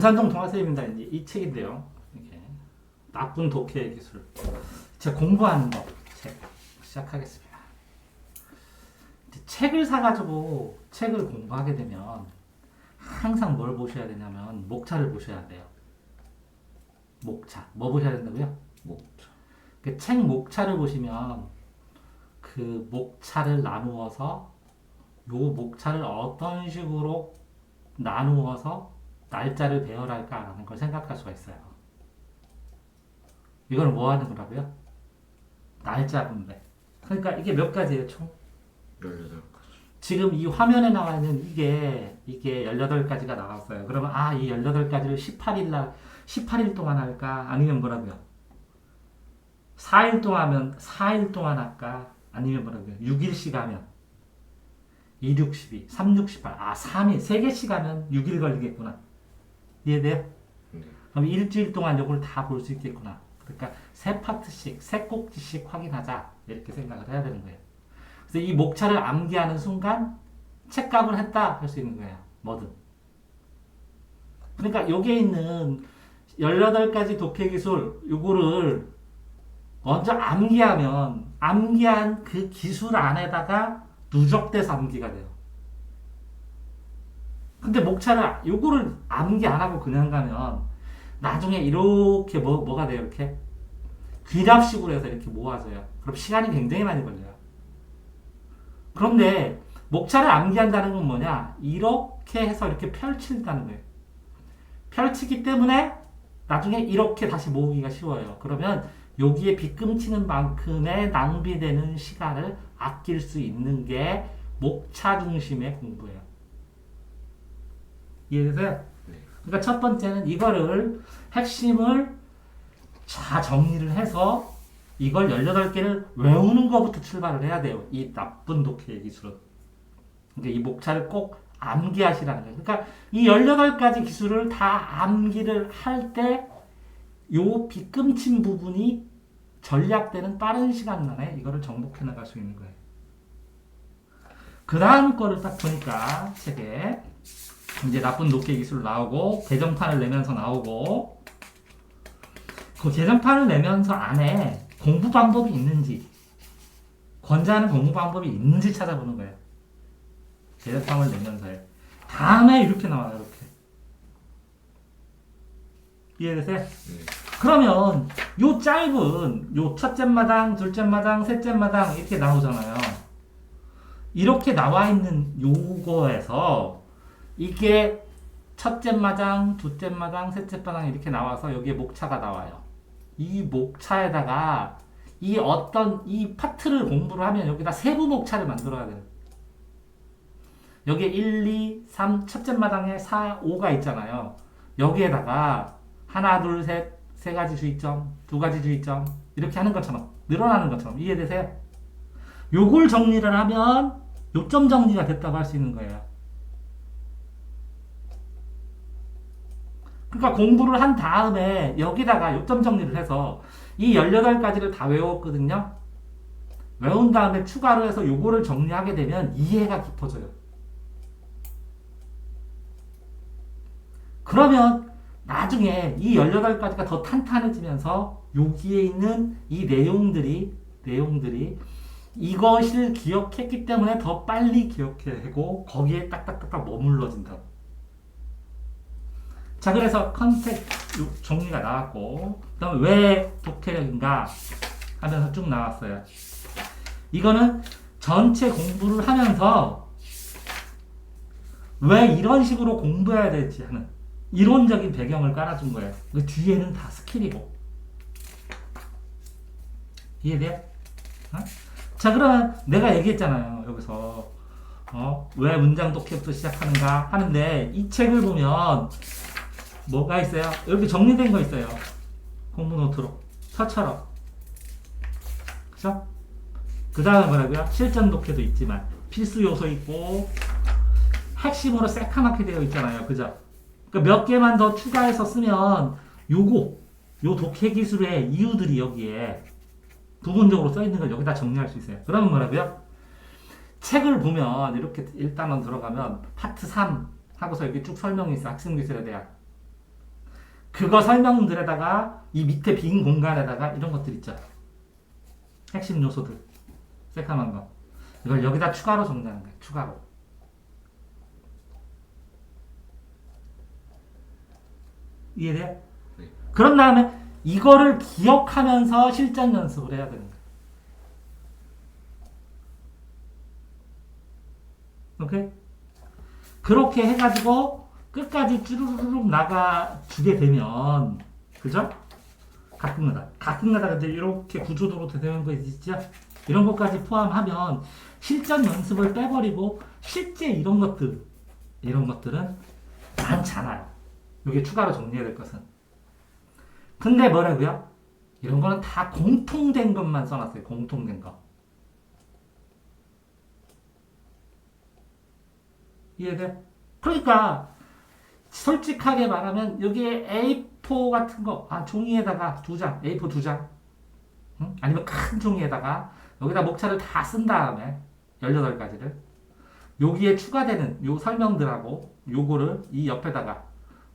산동 동아쌤입니다. 이제 이 책인데요. 이게 나쁜 독해의 기술. 제가 공부하는 법 책 시작하겠습니다. 이제 책을 사가지고 책을 공부하게 되면 항상 뭘 보셔야 되냐면 목차를 보셔야 돼요. 목차. 뭐 보셔야 된다고요? 목차. 그 책 목차를 보시면 그 목차를 나누어서 요 목차를 어떤 식으로 나누어서 날짜를 배열할까라는 걸 생각할 수가 있어요. 이걸 뭐 하는 거라고요? 날짜 분배. 그러니까 이게 몇 가지예요, 총? 18가지. 지금 이 화면에 나와 있는 이게 18가지가 나왔어요. 그러면 이 18가지를 18일 동안 할까? 아니면 뭐라고요? 4일 동안 하면 4일 동안 할까? 아니면 뭐라고요? 6일씩 하면 2, 6, 12, 3, 6, 18. 3일, 3개씩 하면 6일 걸리겠구나. 이해돼요? 네. 그럼 일주일 동안 이걸 다 볼 수 있겠구나. 그러니까 세 파트씩, 세 꼭지씩 확인하자. 이렇게 생각을 해야 되는 거예요. 그래서 이 목차를 암기하는 순간 책값을 했다 할 수 있는 거예요. 뭐든. 그러니까 여기에 있는 18가지 독해 기술, 요거를 먼저 암기하면 암기한 그 기술 안에다가 누적돼서 암기가 돼요. 근데 목차를 요거를 암기 안 하고 그냥 가면 나중에 이렇게 뭐가 돼요? 이렇게 귀납식으로 해서 이렇게 모아져요. 그럼 시간이 굉장히 많이 걸려요. 그런데 목차를 암기한다는 건 뭐냐? 이렇게 해서 이렇게 펼친다는 거예요. 펼치기 때문에 나중에 이렇게 다시 모으기가 쉬워요. 그러면 여기에 빗금치는 만큼의 낭비되는 시간을 아낄 수 있는 게 목차 중심의 공부예요. 이해되세요? 네. 그러니까 첫 번째는 이거를 핵심을 다 정리를 해서 이걸 18개를 외우는 것부터 출발을 해야 돼요. 이 나쁜 독해의 기술은. 그러니까 이 목차를 꼭 암기하시라는 거예요. 그러니까 이 18가지 기술을 다 암기를 할 때 요 빗금친 부분이 전략되는 빠른 시간 안에 이거를 정복해 나갈 수 있는 거예요. 그 다음 거를 딱 보니까 책에 이제 나쁜 독해 기술 나오고 개정판을 내면서 나오고 그 개정판을 내면서 안에 공부 방법이 있는지 권장하는 공부 방법이 있는지 찾아보는 거예요. 개정판을 내면서요. 다음에 이렇게 나와요. 이렇게. 이해되세요? 네. 그러면 요 짧은 요 첫째 마당, 둘째 마당, 셋째 마당 이렇게 나오잖아요. 이렇게 나와 있는 요거에서 이게 첫째 마당, 둘째 마당, 셋째 마당 이렇게 나와서 여기에 목차가 나와요. 이 목차에다가 이 파트를 공부를 하면 여기다 세부 목차를 만들어야 돼요. 여기에 1, 2, 3, 첫째 마당에 4, 5가 있잖아요. 여기에다가 하나, 둘, 셋, 세 가지 주의점, 두 가지 주의점 이렇게 하는 것처럼 늘어나는 것처럼 이해되세요? 요걸 정리를 하면 요점 정리가 됐다고 할 수 있는 거예요. 그러니까 공부를 한 다음에 여기다가 요점 정리를 해서 이 18가지를 다 외웠거든요. 외운 다음에 추가로 해서 요거를 정리하게 되면 이해가 깊어져요. 그러면 나중에 이 18가지가 더 탄탄해지면서 여기에 있는 이 내용들이 이것을 기억했기 때문에 더 빨리 기억하고 거기에 딱딱딱딱 머물러진다. 자, 그래서 컨셉 정리가 나왔고 그 다음에 왜 독해력인가 하면서 쭉 나왔어요. 이거는 전체 공부를 하면서 왜 이런 식으로 공부해야 될지 하는 이론적인 배경을 깔아준 거예요. 그 뒤에는 다 스킬이고. 이해돼요? 어? 자, 그러면 내가 얘기했잖아요. 여기서 왜 문장 독해부터 시작하는가 하는데 이 책을 보면 뭐가 있어요? 이렇게 정리된 거 있어요. 공부 노트로. 서처럼. 그죠? 그 다음에 뭐라고요? 실전 독해도 있지만 필수 요소 있고 핵심으로 새카맣게 되어 있잖아요. 그죠? 그러니까 몇 개만 더 추가해서 쓰면 요 독해 기술의 이유들이 여기에 부분적으로 써 있는 걸 여기다 정리할 수 있어요. 그러면 뭐라고요? 책을 보면 이렇게 일단은 들어가면 파트 3 하고서 여기 쭉 설명이 있어. 학생기술에 대한. 그거 설명들에다가 이 밑에 빈 공간에다가 이런 것들 있죠. 핵심 요소들. 새까만 거. 이걸 여기다 추가로 정리하는 거예요. 추가로. 이해돼? 네. 그런 다음에 이거를 기억하면서 실전 연습을 해야 되는 거예요. 오케이? 그렇게 해가지고 끝까지 쭈루루룩 나가주게 되면, 그죠? 가끔가다 이제 이렇게 구조도로 되는 거 있죠? 이런 것까지 포함하면 실전 연습을 빼버리고 실제 이런 것들은 많잖아요. 이게 추가로 정리해야 될 것은. 근데 뭐라고요? 이런 거는 다 공통된 것만 써놨어요. 공통된 거. 이해돼? 그러니까 솔직하게 말하면 여기에 A4 같은 거, 종이에다가 A4 2장, 응? 아니면 큰 종이에다가 여기다 목차를 다 쓴 다음에 18가지를 여기에 추가되는 요 설명들하고 요거를 이 옆에다가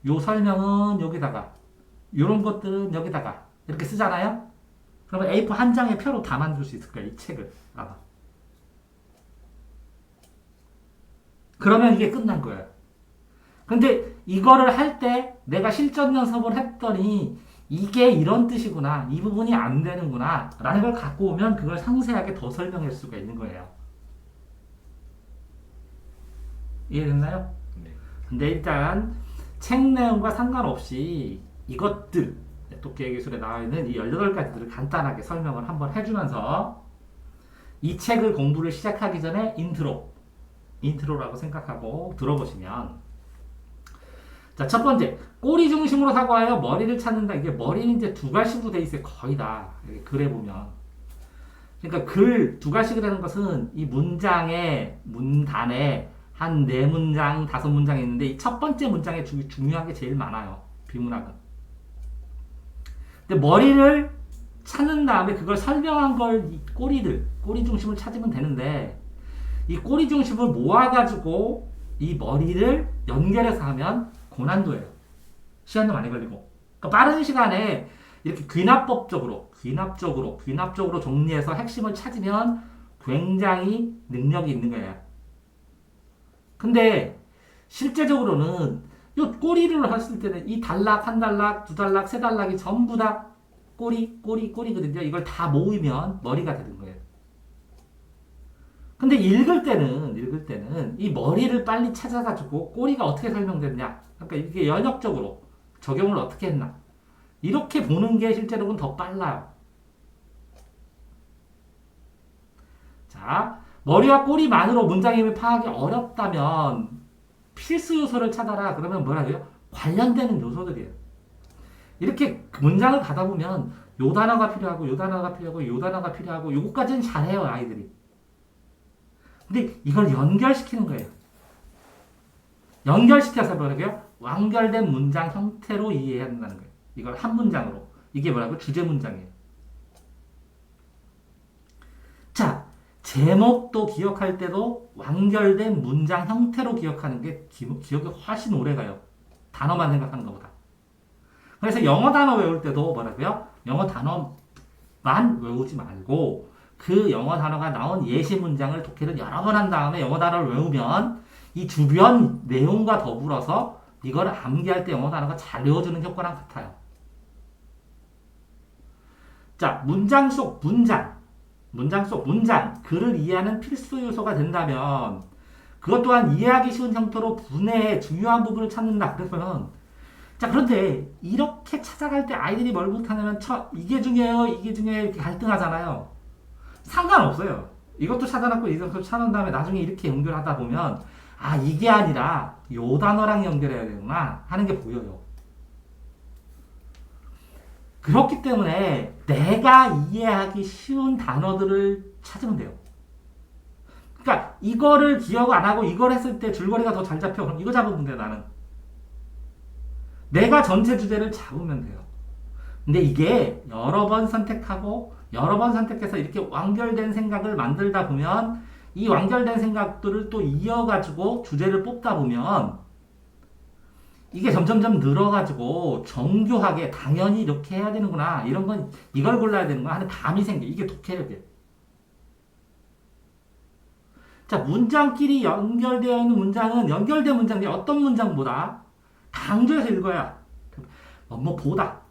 요 설명은 여기다가 요런 것들은 여기다가 이렇게 쓰잖아요? 그러면 A4 한 장의 표로 다 만들 수 있을 거예요. 이 책을 아마. 그러면 이게 끝난 거예요. 근데 이거를 할 때 내가 실전 연습을 했더니 이게 이런 뜻이구나, 이 부분이 안 되는구나 라는 걸 갖고 오면 그걸 상세하게 더 설명할 수가 있는 거예요. 이해됐나요? 네. 근데 일단 책 내용과 상관없이 이것들, 도깨기술에 나와 있는 이 18가지들을 간단하게 설명을 한번 해주면서 이 책을 공부를 시작하기 전에 인트로라고 생각하고 들어보시면, 자, 첫 번째, 꼬리 중심으로 사고하여 머리를 찾는다. 이게 머리는 이제 두 갈씩으로 돼 있어요. 거의 다. 글에 보면. 그러니까 글 두 갈씩이라는 것은 이 문단에 한 4문장, 5문장이 있는데 이 첫 번째 문장에 중요한 게 제일 많아요. 비문학은. 근데 머리를 찾는 다음에 그걸 설명한 걸 이 꼬리 중심을 찾으면 되는데 이 꼬리 중심을 모아가지고 이 머리를 연결해서 하면 고난도예요. 시간도 많이 걸리고. 그러니까 빠른 시간에 이렇게 귀납적으로 정리해서 핵심을 찾으면 굉장히 능력이 있는 거예요. 근데 실제적으로는 이 꼬리를 했을 때는 이 단락, 한 단락, 두 단락, 세 단락이 전부 다 꼬리거든요. 이걸 다 모으면 머리가 되는 거예요. 근데 읽을 때는 이 머리를 빨리 찾아가지고 꼬리가 어떻게 설명됐냐. 그러니까 이게 연역적으로 적용을 어떻게 했나. 이렇게 보는 게 실제로는 더 빨라요. 자, 머리와 꼬리만으로 문장의 의미 파악이 어렵다면 필수 요소를 찾아라. 그러면 뭐라고요? 관련되는 요소들이에요. 이렇게 문장을 가다 보면 요 단어가 필요하고 요 단어가 필요하고 요 단어가 필요하고 요거까지는 잘해요, 아이들이. 근데 이걸 연결시키는 거예요. 연결시켜서 뭐라고요? 완결된 문장 형태로 이해해야 한다는 거예요. 이걸 한 문장으로. 이게 뭐라고? 주제 문장이에요. 자, 제목도 기억할 때도 완결된 문장 형태로 기억하는 게 기억이 훨씬 오래가요. 단어만 생각하는 것보다. 그래서 영어 단어 외울 때도 뭐라고요? 영어 단어만 외우지 말고 그 영어 단어가 나온 예시 문장을 독해를 여러 번 한 다음에 영어 단어를 외우면 이 주변 내용과 더불어서 이걸 암기할 때 영어 단어가 잘 외워지는 효과랑 같아요. 자, 문장 속 문장, 글을 이해하는 필수 요소가 된다면 그것 또한 이해하기 쉬운 형태로 분해해 중요한 부분을 찾는다. 그러면 자, 그런데 이렇게 찾아갈 때 아이들이 뭘 못하냐면 이게 중요해요, 이렇게 갈등하잖아요. 상관없어요. 이것도 찾아놨고 이것도 찾아놓은 다음에 나중에 이렇게 연결하다 보면 이게 아니라 요 단어랑 연결해야 되구나 하는 게 보여요. 그렇기 때문에 내가 이해하기 쉬운 단어들을 찾으면 돼요. 그러니까 이거를 기억 안 하고 이걸 했을 때 줄거리가 더 잘 잡혀. 그럼 이거 잡으면 돼, 나는. 내가 전체 주제를 잡으면 돼요. 근데 이게 여러 번 선택하고 여러 번 선택해서 이렇게 완결된 생각을 만들다 보면 이 완결된 생각들을 또 이어가지고 주제를 뽑다 보면 이게 점점점 늘어가지고 정교하게 당연히 이렇게 해야 되는구나. 이런 건 이걸 골라야 되는구나 하는 감이 생겨. 이게 독해력이에요. 자, 문장끼리 연결되어 있는 문장은 연결된 문장이 어떤 문장보다 강조해서 읽어야 보다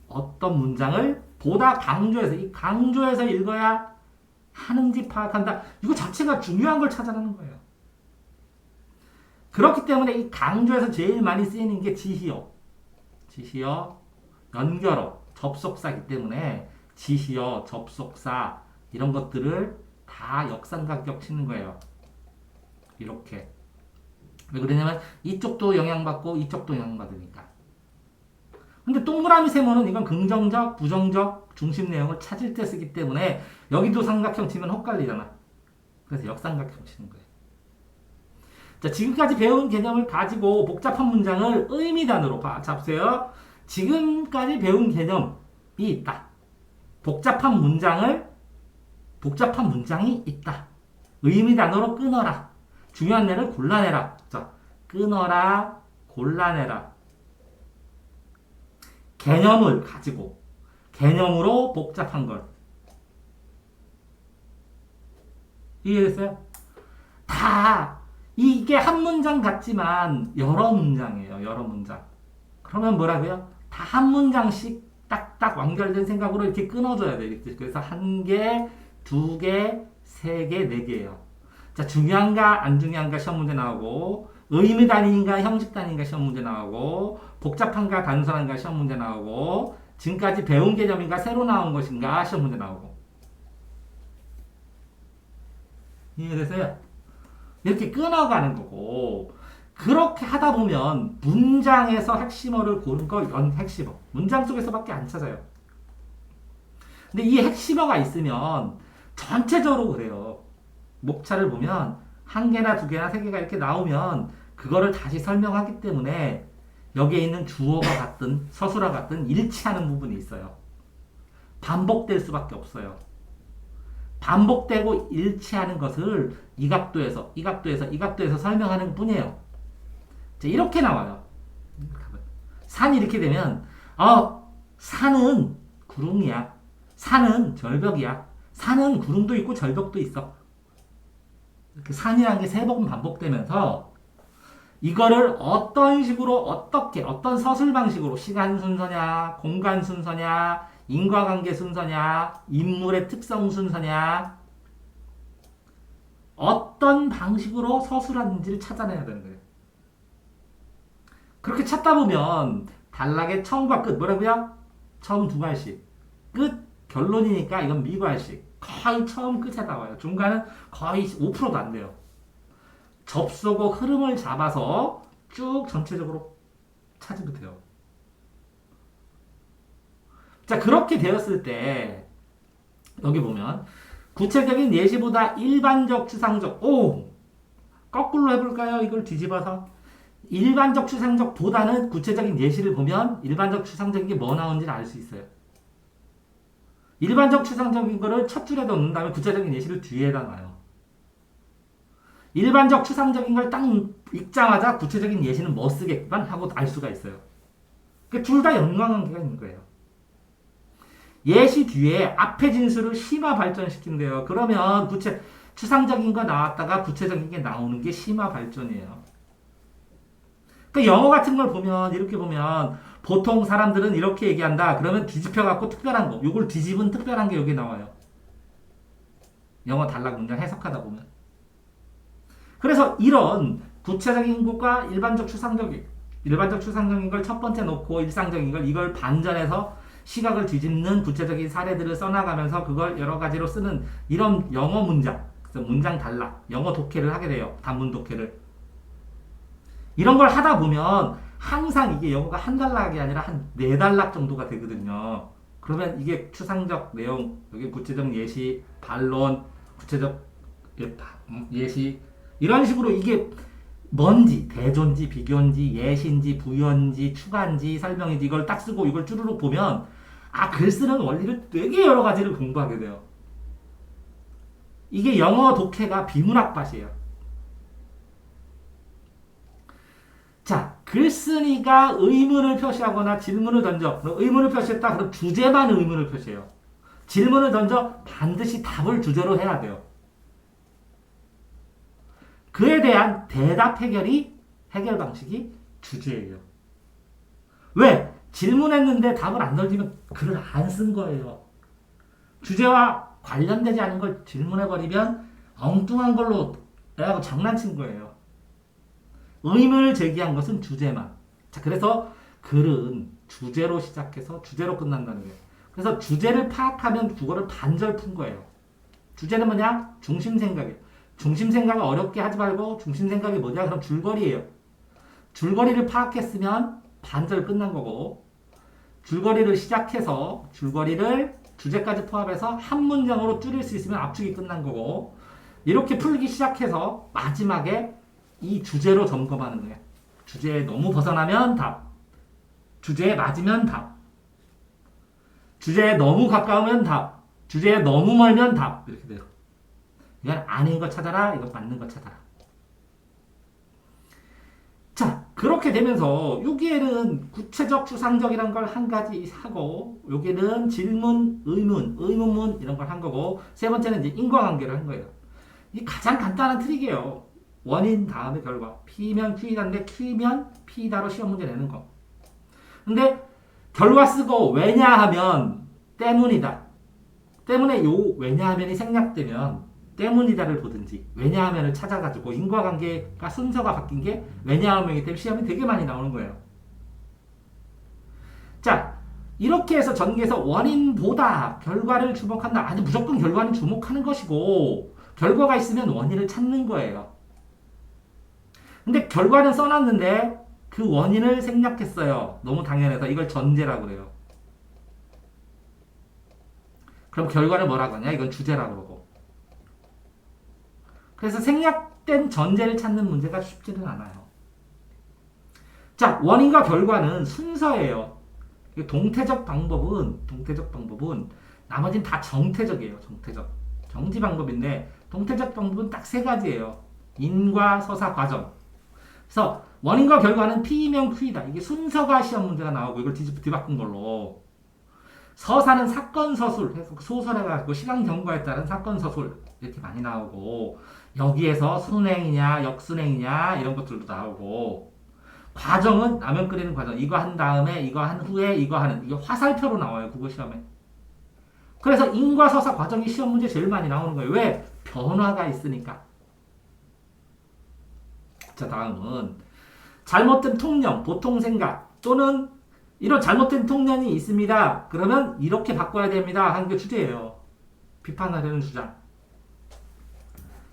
어떤 문장을 보다 강조해서 이 강조해서 읽어야 하는지 파악한다. 이거 자체가 중요한 걸 찾아내는 거예요. 그렇기 때문에 이 강조해서 제일 많이 쓰이는 게 지시어, 연결어, 접속사이기 때문에 지시어, 접속사 이런 것들을 다 역삼각격 치는 거예요. 이렇게. 왜 그러냐면 이쪽도 영향받고 이쪽도 영향받으니까. 근데 동그라미 세모는 이건 긍정적, 부정적 중심 내용을 찾을 때 쓰기 때문에 여기도 삼각형 치면 헛갈리잖아. 그래서 역삼각형 치는 거예요. 자, 지금까지 배운 개념을 가지고 복잡한 문장을 의미단으로 잡으세요. 지금까지 배운 개념이 있다. 복잡한 문장이 있다. 의미단어로 끊어라. 중요한 애를 골라내라. 자, 끊어라, 골라내라. 개념을 가지고 개념으로 복잡한 걸. 이해됐어요? 다 이게 한 문장 같지만 여러 문장이에요. 여러 문장. 그러면 뭐라고요? 다 한 문장씩 딱딱 완결된 생각으로 이렇게 끊어줘야 돼요. 그래서 한 개, 두 개, 세 개, 네 개예요. 자, 중요한가 안 중요한가 시험 문제 나오고, 의미 단위인가 형식 단위인가 시험 문제 나오고, 복잡한가 단순한가 시험 문제 나오고, 지금까지 배운 개념인가 새로 나온 것인가 시험 문제 나오고. 이해되세요? 이렇게 끊어가는 거고, 그렇게 하다 보면 문장에서 핵심어를 고른 거 핵심어. 문장 속에서밖에 안 찾아요. 근데 이 핵심어가 있으면 전체적으로 그래요. 목차를 보면 한 개나 두 개나 세 개가 이렇게 나오면 그거를 다시 설명하기 때문에 여기에 있는 주어가 같든 서술어 같든 일치하는 부분이 있어요. 반복될 수밖에 없어요. 반복되고 일치하는 것을 이 각도에서 설명하는 뿐이에요. 자, 이렇게 나와요. 산이 이렇게 되면 산은 구름이야. 산은 절벽이야. 산은 구름도 있고 절벽도 있어. 이렇게 산이라는 게 세 번 반복되면서 이거를 어떤 식으로 어떤 서술 방식으로 시간 순서냐, 공간 순서냐, 인과관계 순서냐, 인물의 특성 순서냐, 어떤 방식으로 서술하는지를 찾아내야 되는 거예요. 그렇게 찾다 보면 단락의 처음과 끝 뭐라고요? 처음 두 갈씩, 끝 결론이니까 이건 미괄식. 거의 처음 끝에 나와요. 중간은 거의 5%도 안 돼요. 접속어 흐름을 잡아서 쭉 전체적으로 찾으면 돼요. 자, 그렇게 되었을 때 여기 보면 구체적인 예시보다 일반적 추상적 거꾸로 해볼까요? 이걸 뒤집어서 일반적 추상적보다는 구체적인 예시를 보면 일반적 추상적인 게 뭐 나오는지를 알 수 있어요. 일반적 추상적인 거를 첫 줄에 넣는 다음에 구체적인 예시를 뒤에다 놔요. 일반적 추상적인 걸 딱 읽자마자 구체적인 예시는 뭐 쓰겠구만 하고 알 수가 있어요. 그러니까 둘 다 연관관계가 있는 거예요. 예시 뒤에 앞에 진술을 심화 발전시킨대요. 그러면 추상적인 거 나왔다가 구체적인 게 나오는 게 심화 발전이에요. 그러니까 영어 같은 걸 보면 이렇게 보면 보통 사람들은 이렇게 얘기한다. 그러면 뒤집혀갖고 특별한 거, 요걸 뒤집은 특별한 게 여기 나와요. 영어 단락 문장 해석하다 보면. 그래서 이런 구체적인 것과 일반적 추상적인 걸 첫 번째 놓고 일상적인 걸 이걸 반전해서 시각을 뒤집는 구체적인 사례들을 써나가면서 그걸 여러 가지로 쓰는 이런 영어 문장, 그래서 문장 단락, 영어 독해를 하게 돼요. 단문 독해를. 이런 걸 하다 보면 항상 이게 영어가 한 단락이 아니라 한 네 단락 정도가 되거든요. 그러면 이게 추상적 내용, 여기 구체적 예시, 반론, 구체적 예시 이런 식으로 이게 뭔지, 대조인지, 비교인지, 예시인지, 부연인지, 추가인지, 설명인지 이걸 딱 쓰고 이걸 쭈루룩 보면 글 쓰는 원리를 되게 여러 가지를 공부하게 돼요. 이게 영어 독해가 비문학밭이에요. 자, 글쓴이가 의문을 표시하거나 질문을 던져. 그럼 의문을 표시했다. 그럼 주제만 의문을 표시해요. 질문을 던져 반드시 답을 주제로 해야 돼요. 그에 대한 대답 해결 방식이 주제예요. 왜? 질문했는데 답을 안 던지면 글을 안 쓴 거예요. 주제와 관련되지 않은 걸 질문해버리면 엉뚱한 걸로 내가 장난친 거예요. 의문을 제기한 것은 주제만. 자, 그래서 글은 주제로 시작해서 주제로 끝난다는 거예요. 그래서 주제를 파악하면 국어를 반절 푼 거예요. 주제는 뭐냐? 중심생각이에요. 중심생각을 어렵게 하지 말고 중심생각이 뭐냐? 그럼 줄거리예요. 줄거리를 파악했으면 반절 끝난 거고 줄거리를 시작해서 줄거리를 주제까지 포함해서 한 문장으로 줄일 수 있으면 압축이 끝난 거고 이렇게 풀기 시작해서 마지막에 이 주제로 점검하는 거예요. 주제에 너무 벗어나면 답. 주제에 맞으면 답. 주제에 너무 가까우면 답. 주제에 너무 멀면 답. 이렇게 돼요. 이건 아닌 거 찾아라. 이건 맞는 거 찾아라. 자, 그렇게 되면서 여기에는 구체적, 추상적이라는 걸 한 가지 하고 여기는 질문, 의문, 의문문 이런 걸 한 거고 세 번째는 이제 인과관계를 한 거예요. 이 가장 간단한 트릭이에요. 원인 다음에 결과. P면 Q이다인데 Q면 P다로 시험 문제 내는 거. 근데 결과 쓰고 왜냐하면 때문이다. 때문에 요 왜냐하면이 생략되면 때문이다를 보든지 왜냐하면을 찾아가지고 인과관계가 순서가 바뀐 게 왜냐하면이기 때문에 시험이 되게 많이 나오는 거예요. 자, 이렇게 해서 전개에서 원인보다 결과를 주목한다. 아니 무조건 결과는 주목하는 것이고 결과가 있으면 원인을 찾는 거예요. 근데 결과는 써놨는데 그 원인을 생략했어요. 너무 당연해서 이걸 전제라고 그래요. 그럼 결과를 뭐라고 하냐? 이건 주제라고 그러고. 그래서 생략된 전제를 찾는 문제가 쉽지는 않아요. 자, 원인과 결과는 순서예요. 동태적 방법은 나머지는 다 정태적이에요. 정지 방법인데 동태적 방법은 딱 세 가지예요. 인과 서사 과정. 그래서 원인과 결과는 P면 Q이다. 이게 순서가 시험 문제가 나오고 이걸 뒤바꾼 걸로. 서사는 사건 서술, 소설해가지고 시간 경과에 따른 사건 서술 이렇게 많이 나오고 여기에서 순행이냐 역순행이냐 이런 것들도 나오고 과정은 라면 끓이는 과정. 이거 한 다음에 이거 한 후에 이거 하는 이게 화살표로 나와요. 국어 시험에. 그래서 인과 서사 과정이 시험 문제 제일 많이 나오는 거예요. 왜? 변화가 있으니까. 자, 다음은 잘못된 통념, 보통 생각 또는 이런 잘못된 통념이 있습니다. 그러면 이렇게 바꿔야 됩니다. 하는 게 주제예요. 비판하려는 주장.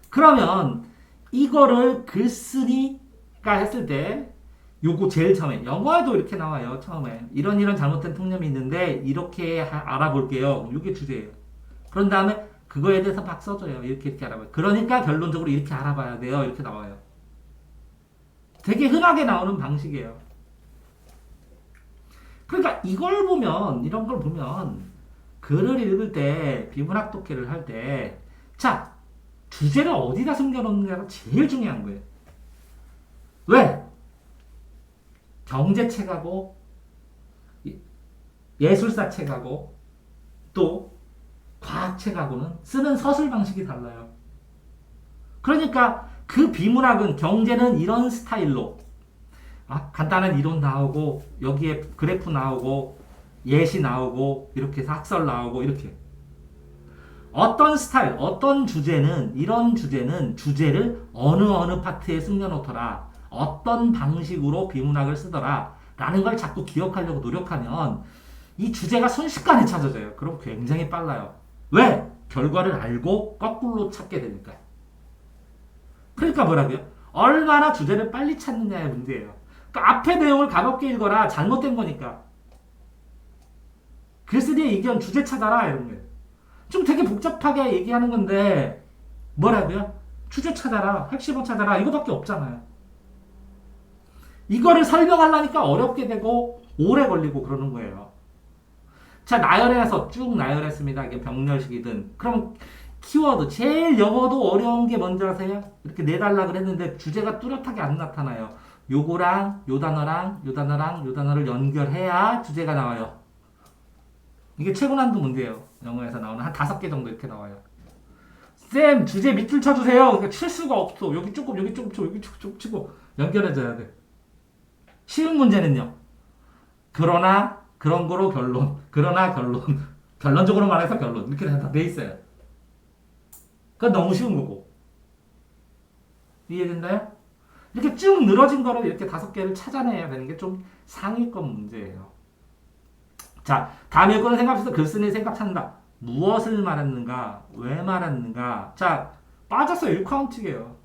그러면 이거를 글쓰기가 했을 때 요거 제일 처음에 영어에도 이렇게 나와요. 처음에 이런 잘못된 통념이 있는데 이렇게 알아볼게요. 이게 주제예요. 그런 다음에 그거에 대해서 막 써줘요. 이렇게 알아봐요. 그러니까 결론적으로 이렇게 알아봐야 돼요. 이렇게 나와요. 되게 흔하게 나오는 방식이에요. 그러니까 이걸 보면 이런 걸 보면 글을 읽을 때 비문학 독해를 할 때 자, 주제를 어디다 숨겨놓느냐가 제일 중요한 거예요. 왜? 경제책하고 예술사책하고 또 과학책하고는 쓰는 서술 방식이 달라요. 그러니까 그 비문학은 경제는 이런 스타일로 간단한 이론 나오고 여기에 그래프 나오고 예시 나오고 이렇게 해서 학설 나오고 이렇게 어떤 스타일 어떤 주제는 이런 주제는 주제를 어느 파트에 숨겨놓더라 어떤 방식으로 비문학을 쓰더라 라는 걸 자꾸 기억하려고 노력하면 이 주제가 순식간에 찾아져요. 그럼 굉장히 빨라요. 왜? 결과를 알고 거꾸로 찾게 되니까. 그러니까 뭐라고요? 얼마나 주제를 빨리 찾느냐의 문제예요. 그러니까 앞에 내용을 가볍게 읽어라. 잘못된 거니까. 글쓰기의 이견 주제 찾아라 이런 거예요. 좀 되게 복잡하게 얘기하는 건데 뭐라고요? 주제 찾아라. 핵심을 찾아라. 이거밖에 없잖아요. 이거를 설명하려니까 어렵게 되고 오래 걸리고 그러는 거예요. 자, 나열해서 쭉 나열했습니다. 이게 병렬식이든. 그럼 키워드, 제일 영어도 어려운 게 뭔지 아세요? 이렇게 내달라 그랬는데 주제가 뚜렷하게 안 나타나요. 요거랑 요 단어랑 요 단어랑 요 단어를 연결해야 주제가 나와요. 이게 최고 난도 문제예요. 영어에서 나오는 한 5개 정도 이렇게 나와요. 쌤, 주제 밑줄 쳐주세요. 그러니까 칠 수가 없어. 여기 조금, 여기 조금 치고, 여기 조금 치고 연결해줘야 돼. 쉬운 문제는요. 그러나 그런 거로 결론. 그러나 결론. 결론적으로 말해서 결론. 이렇게 다 돼 있어요. 그건 너무 쉬운 거고. 이해된다요? 이렇게 쭉 늘어진 거를 이렇게 5개를 찾아내야 되는 게 좀 상위권 문제예요. 자, 다음 요건을 생각해서 글쓰기 생각 찾는다. 무엇을 말했는가? 왜 말했는가? 자, 빠졌어요. 6카운트예요.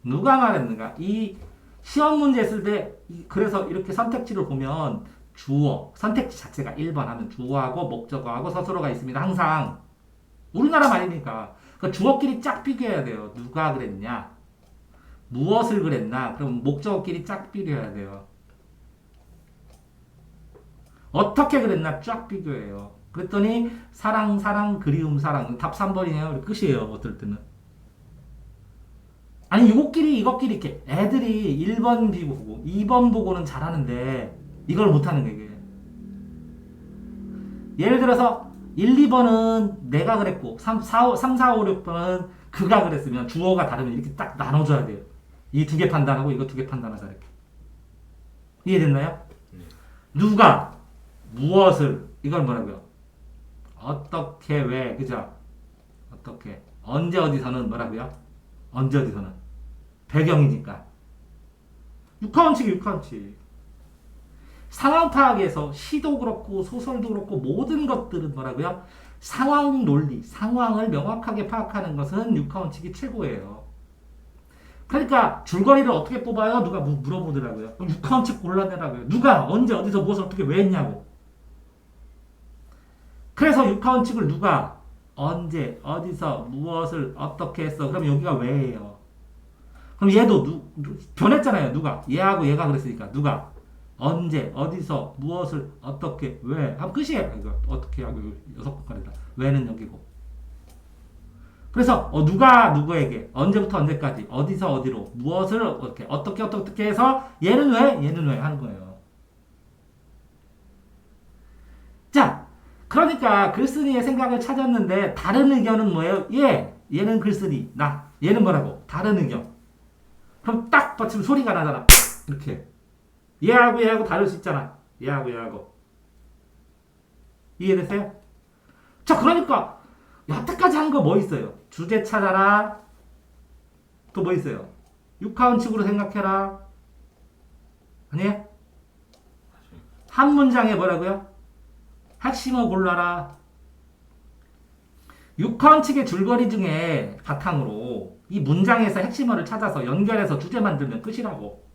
누가 말했는가? 이 시험 문제 했을 때 그래서 이렇게 선택지를 보면 주어, 선택지 자체가 1번 하면 주어하고 목적어하고 서술어가 있습니다. 항상. 우리나라 말이니까. 그 주어끼리 쫙 비교해야 돼요. 누가 그랬냐? 무엇을 그랬나? 그럼 목적어끼리 쫙 비교해야 돼요. 어떻게 그랬나? 쫙 비교해요. 그랬더니 사랑, 사랑, 그리움, 사랑. 답 3번이에요. 끝이에요. 어떨 때는. 아니 이것끼리 이렇게 애들이 1번 보고 2번 보고는 잘하는데 이걸 못하는 게 이게. 예를 들어서 1, 2번은 내가 그랬고 3, 4, 5 6번은 그가 그랬으면 주어가 다르면 이렇게 딱 나눠줘야 돼요. 이 2개 판단하고 이거 2개 판단하자 이렇게. 이해됐나요? 누가 무엇을 이걸 뭐라고요? 어떻게 왜 그죠? 어떻게 언제 어디서는 뭐라고요? 언제 어디서는 배경이니까 6카운치 상황 파악에서 시도 그렇고 소설도 그렇고 모든 것들은 뭐라고요? 상황 논리, 상황을 명확하게 파악하는 것은 6카운치기 최고예요. 그러니까 줄거리를 어떻게 뽑아요? 누가 물어보더라고요. 그럼 6카운치 골라내라고요. 누가 언제 어디서 무엇을 어떻게 왜 했냐고. 그래서 6카운치를 누가 언제 어디서 무엇을 어떻게 했어. 그럼 여기가 왜예요. 그럼 얘도 변했잖아요. 누가 얘하고 얘가 그랬으니까 누가 언제 어디서 무엇을 어떻게 왜 하면 끝이에요. 이거 어떻게 하고 6번까지다. 왜는 여기고. 그래서 누가 누구에게 언제부터 언제까지 어디서 어디로 무엇을 어떻게 해서 얘는 왜 하는 거예요. 자, 그러니까 글쓴이의 생각을 찾았는데 다른 의견은 뭐예요? 얘는 글쓴이 얘는 뭐라고? 다른 의견. 그럼 딱 받치면 소리가 나잖아. 이렇게 얘하고 다를 수 있잖아. 얘하고 이해됐어요? 자, 그러니까 여태까지 한 거 뭐 있어요? 주제 찾아라. 또 뭐 있어요? 6카운식으로 생각해라. 아니에요? 한 문장에 뭐라고요? 핵심을 골라라. 6카운식의 줄거리 중에 바탕으로 이 문장에서 핵심어를 찾아서 연결해서 주제 만들면 끝이라고.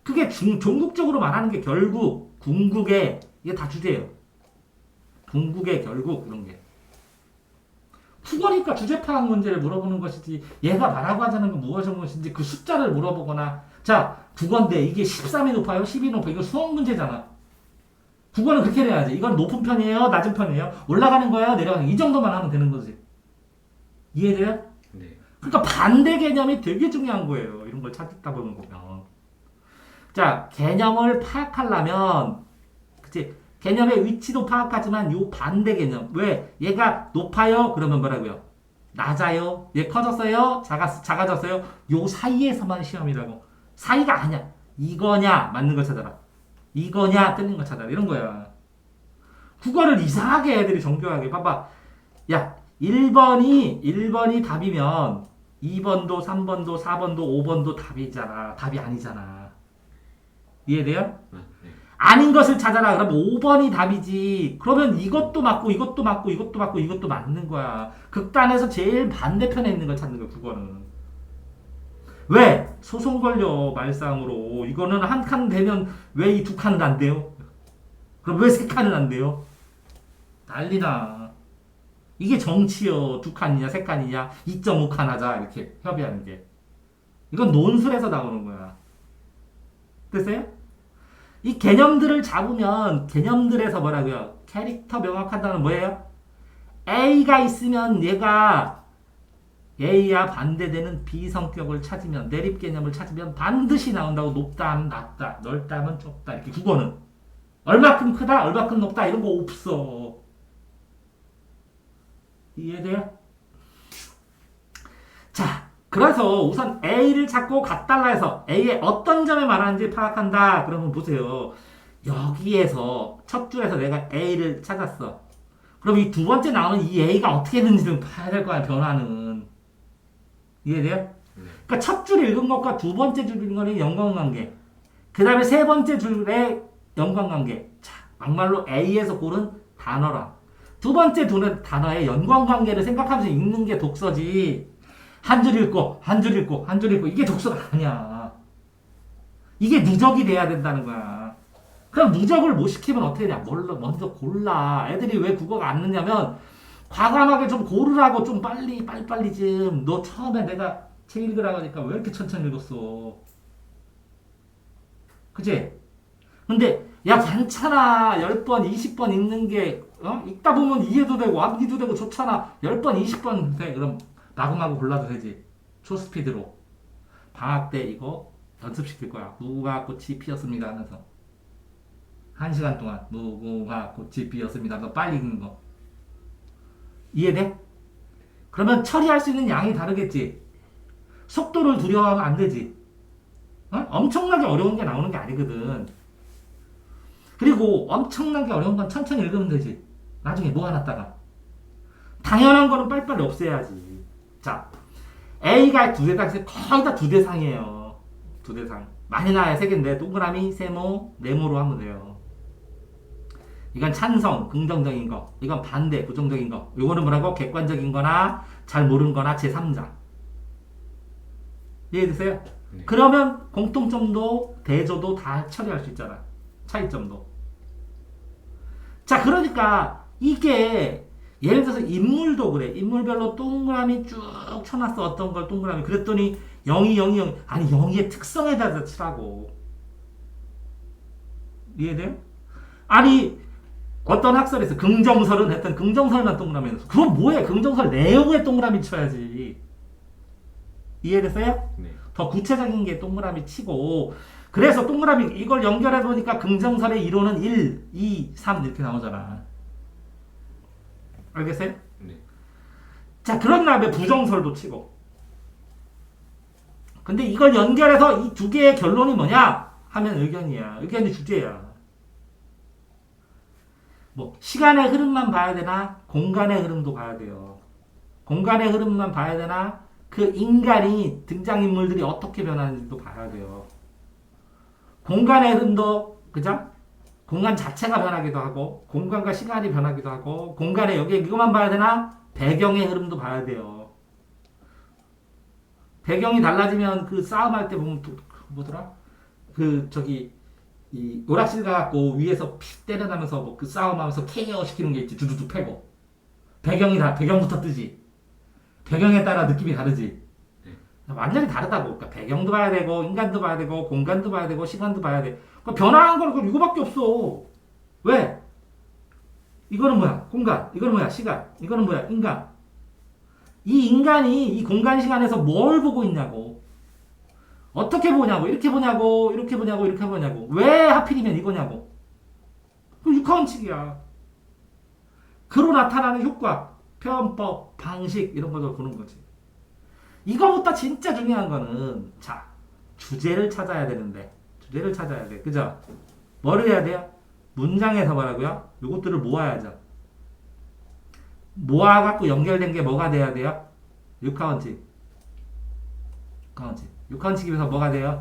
그게 종국적으로 말하는 게 결국, 궁극의, 이게 다 주제예요. 궁극의 결국, 이런 게. 국어니까 주제 파악 문제를 물어보는 것이지, 얘가 말하고 하자는 건 무엇인지 그 숫자를 물어보거나, 자, 국어인데 이게 13이 높아요? 10이 높아요? 이거 수학 문제잖아. 국어는 그렇게 해야지. 이건 높은 편이에요? 낮은 편이에요? 올라가는 거예요? 내려가는 거예요? 이 정도만 하면 되는 거지. 이해돼요? 네. 그러니까 반대 개념이 되게 중요한 거예요. 이런 걸 찾다 보면. 자, 개념을 파악하려면, 그치? 개념의 위치도 파악하지만 요 반대 개념. 왜? 얘가 높아요? 그러면 뭐라고요? 낮아요? 얘 커졌어요? 작아졌어요? 요 사이에서만 시험이라고. 사이가 아니야. 이거냐? 맞는 거 찾아라. 이거냐? 틀린 거 찾아라. 이런 거야. 국어를 이상하게 애들이 정교하게. 봐봐. 야, 1번이 답이면 2번도, 3번도, 4번도, 5번도 답이잖아. 답이 아니잖아. 이해돼요? 네. 아닌 것을 찾아라. 그러면 5번이 답이지. 그러면 이것도 맞고, 이것도 맞고, 이것도 맞고, 이것도 맞는 거야. 극단에서 제일 반대편에 있는 걸 찾는 거야, 국어는. 왜? 소송 걸려, 말싸움으로. 이거는 한 칸 되면 왜 이 2칸은 안 돼요? 그럼 왜 3칸은 안 돼요? 난리나. 이게 정치요. 2칸이냐, 3칸이냐, 2.5칸 하자. 이렇게 협의하는 게. 이건 논술에서 나오는 거야. 됐어요? 이 개념들을 잡으면 개념들에서 뭐라고요? 캐릭터 명확하다는 뭐예요? A가 있으면 얘가 A와 반대되는 B 성격을 찾으면, 내립 개념을 찾으면 반드시 나온다고. 높다 하면 낮다, 넓다 하면 좁다. 이렇게 국어는. 얼마큼 크다, 얼마큼 높다 이런 거 없어. 이해돼요? 자, 그래서 우선 A를 찾고 값달라 해서 A의 어떤 점에 말하는지 파악한다. 그러면 보세요. 여기에서 첫 줄에서 내가 A를 찾았어. 그럼 이 두 번째 나오는 이 A가 어떻게 되는지를 봐야 될 거야, 변화는. 이해돼요? 그러니까 첫 줄 읽은 것과 두 번째 줄 읽은 거는 연관관계. 그 다음에 세 번째 줄의 연관관계. 자, 막말로 A에서 고른 단어라. 두 번째 단어의 연관관계를 생각하면서 읽는 게 독서지. 한 줄 읽고, 한 줄 읽고, 한 줄 읽고. 이게 독서가 아니야. 이게 누적이 돼야 된다는 거야. 그럼 누적을 못 시키면 어떻게 되냐? 먼저 골라. 애들이 왜 국어가 안 늦냐면, 과감하게 좀 고르라고 좀 빨리 좀. 너 처음에 내가 책 읽으라고 하니까 왜 이렇게 천천히 읽었어? 그치? 근데, 야, 괜찮아. 10번, 20번 읽는 게, 읽다 보면 이해도 되고, 암기도 되고 좋잖아. 10번, 20번 돼. 그럼 마구마구 골라도 되지. 초스피드로. 방학 때 이거 연습시킬 거야. 무궁화 꽃이 피었습니다 하면서. 1시간 동안 무궁화 꽃이 피었습니다 하면서 빨리 읽는 거. 이해돼? 그러면 처리할 수 있는 양이 다르겠지. 속도를 두려워하면 안 되지. 엄청나게 어려운 게 나오는 게 아니거든. 그리고 엄청나게 어려운 건 천천히 읽으면 되지. 나중에 모아놨다가. 당연한 거는 빨리빨리 없애야지. 자, A가 두 대상, 거의 다 두 대상이에요. 두 대상. 많이 나와요. 세 개인데, 동그라미, 세모, 네모로 하면 돼요. 이건 찬성, 긍정적인 거. 이건 반대, 부정적인 거. 이거는 뭐라고? 객관적인 거나, 잘 모르는 거나, 제3자. 이해되세요? 네. 그러면 공통점도, 대조도 다 처리할 수 있잖아. 차이점도. 자, 그러니까, 이게, 예를 들어서 인물도 그래. 인물별로 동그라미 쭉 쳐놨어. 어떤 걸 동그라미. 그랬더니 0이 0이 0. 아니 0의 특성에다 치라고. 이해돼요? 아니 어떤 학설에서 긍정설은 했던 긍정설만 동그라미 해서 그건 뭐해? 긍정설 내용에 동그라미 쳐야지. 이해됐어요? 네. 더 구체적인 게 동그라미 치고 그래서 동그라미 이걸 연결해 보니까 긍정설의 이론은 1, 2, 3 이렇게 나오잖아. 알겠어요? 네. 자, 그런 다음에 부정설도 치고. 근데 이걸 연결해서 이 두 개의 결론이 뭐냐? 하면 의견이야. 의견이 주제야. 뭐, 시간의 흐름만 봐야 되나? 공간의 흐름도 봐야 돼요. 공간의 흐름만 봐야 되나? 그 인간이, 등장인물들이 어떻게 변하는지도 봐야 돼요. 공간의 흐름도, 그죠? 공간 자체가 변하기도 하고 공간과 시간이 변하기도 하고 공간에 여기에 이것만 봐야 되나? 배경의 흐름도 봐야 돼요. 배경이 달라지면 그 싸움할 때 보면 뭐더라? 그 저기 이 오락실 가갖고 위에서 피 때려나면서 뭐 그 싸움하면서 KO 시키는 게 있지. 두두두 패고 배경이 다 배경부터 뜨지. 배경에 따라 느낌이 다르지. 완전히 다르다고. 그러니까 배경도 봐야 되고 인간도 봐야 되고 공간도 봐야 되고 시간도 봐야 돼. 변화한 거는 이거밖에 없어. 왜? 이거는 뭐야? 공간. 이거는 뭐야? 시간. 이거는 뭐야? 인간. 이 인간이 이 공간 시간에서 뭘 보고 있냐고. 어떻게 보냐고. 이렇게 보냐고. 이렇게 보냐고. 이렇게 보냐고. 왜 하필이면 이거냐고. 그 육하원칙이야. 그로 나타나는 효과, 표현법, 방식 이런 것을 보는 거지. 이거보다 진짜 중요한 거는 자, 주제를 찾아야 되는데 주제를 찾아야 돼. 그죠? 뭐를 해야 돼요? 문장에서 뭐라고요? 요것들을 모아야죠. 모아갖고 연결된 게 뭐가 돼야 돼요? 육하원칙. 육하원칙이면서 뭐가 돼요?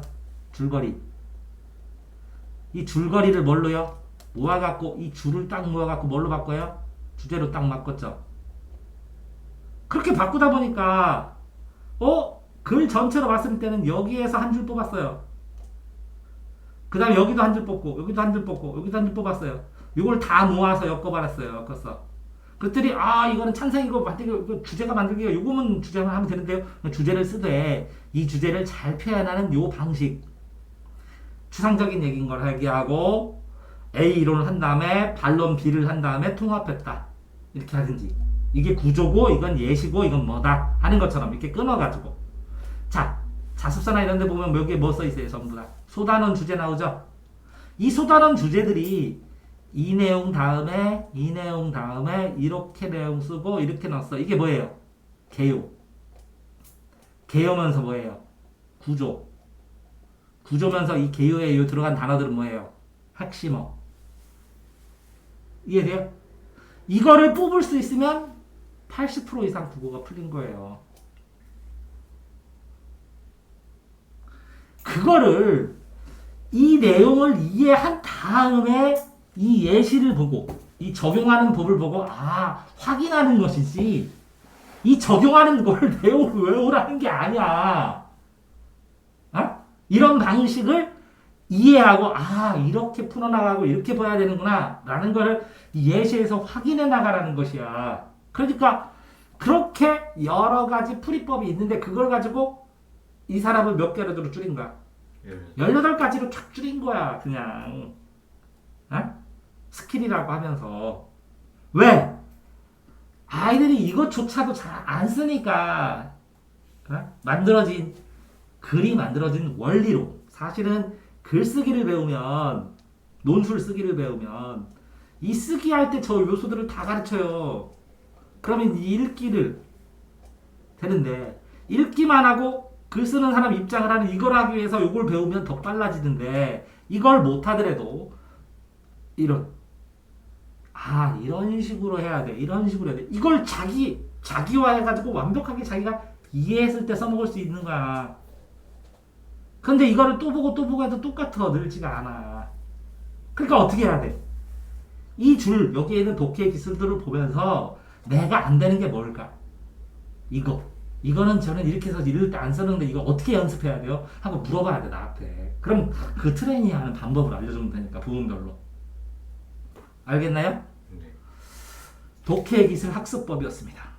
줄거리. 이 줄거리를 뭘로요? 모아갖고 이 줄을 딱 모아갖고 뭘로 바꿔요? 주제로 딱 바꿨죠. 그렇게 바꾸다 보니까 글 전체로 봤을 때는 여기에서 한 줄 뽑았어요. 그 다음에 여기도 한 줄 뽑고 여기도 한 줄 뽑고 여기도 한 줄 뽑았어요. 이걸 다 모아서 엮어버렸어요. 엮었어. 그랬더니 이거는 찬성이고 만들기 주제가 만들기가 요거면 주제만 하면 되는데요. 주제를 쓰되 이 주제를 잘 표현하는 요 방식 추상적인 얘기인 걸 얘기하고 A 이론을 한 다음에 반론 B를 한 다음에 통합했다. 이렇게 하든지 이게 구조고 이건 예시고 이건 뭐다 하는 것처럼 이렇게 끊어가지고 자 자습서나 이런 데 보면 여기에 뭐 써있어요? 전부 다 소단원 주제 나오죠? 이 소단원 주제들이 이 내용 다음에 이 내용 다음에 이렇게 내용 쓰고 이렇게 넣었어. 이게 뭐예요? 개요. 개요면서 뭐예요? 구조. 구조면서 이 개요에 들어간 단어들은 뭐예요? 핵심어. 이해돼요? 이거를 뽑을 수 있으면 80% 이상 국어가 풀린 거예요. 그거를 이 내용을 이해한 다음에 이 예시를 보고 이 적용하는 법을 보고 확인하는 것이지 이 적용하는 걸 내용을 외우라는 게 아니야. 이런 방식을 이해하고 이렇게 풀어나가고 이렇게 봐야 되는구나 라는 걸 예시에서 확인해 나가라는 것이야. 그러니까 그렇게 여러 가지 풀이법이 있는데 그걸 가지고 이 사람을 몇 개로 줄인 거야? 18가지로 쫙 줄인 거야. 그냥 스킬이라고 하면서. 왜? 아이들이 이것조차도 잘 안 쓰니까 만들어진 글이 만들어진 원리로 사실은 글쓰기를 배우면 논술 쓰기를 배우면 이 쓰기 할 때 저 요소들을 다 가르쳐요. 그러면 읽기를 되는데 읽기만 하고 글 쓰는 사람 입장을 하는 이걸 하기 위해서 이걸 배우면 더 빨라지는데 이걸 못 하더라도 이런 식으로 해야 돼. 이런 식으로 해야 돼. 이걸 자기화 해가지고 완벽하게 자기가 이해했을 때 써먹을 수 있는 거야. 근데 이거를 또 보고 해도 똑같아. 늘지가 않아. 그러니까 어떻게 해야 돼? 이 줄, 여기에 있는 독해 기술들을 보면서 내가 안 되는 게 뭘까? 이거는 저는 이렇게 해서 이럴 때 안 쓰는데 이거 어떻게 연습해야 돼요? 하고 물어봐야 돼, 나한테. 그럼 그 트레이닝 하는 방법을 알려주면 되니까, 부분별로. 알겠나요? 네. 독해 기술 학습법이었습니다.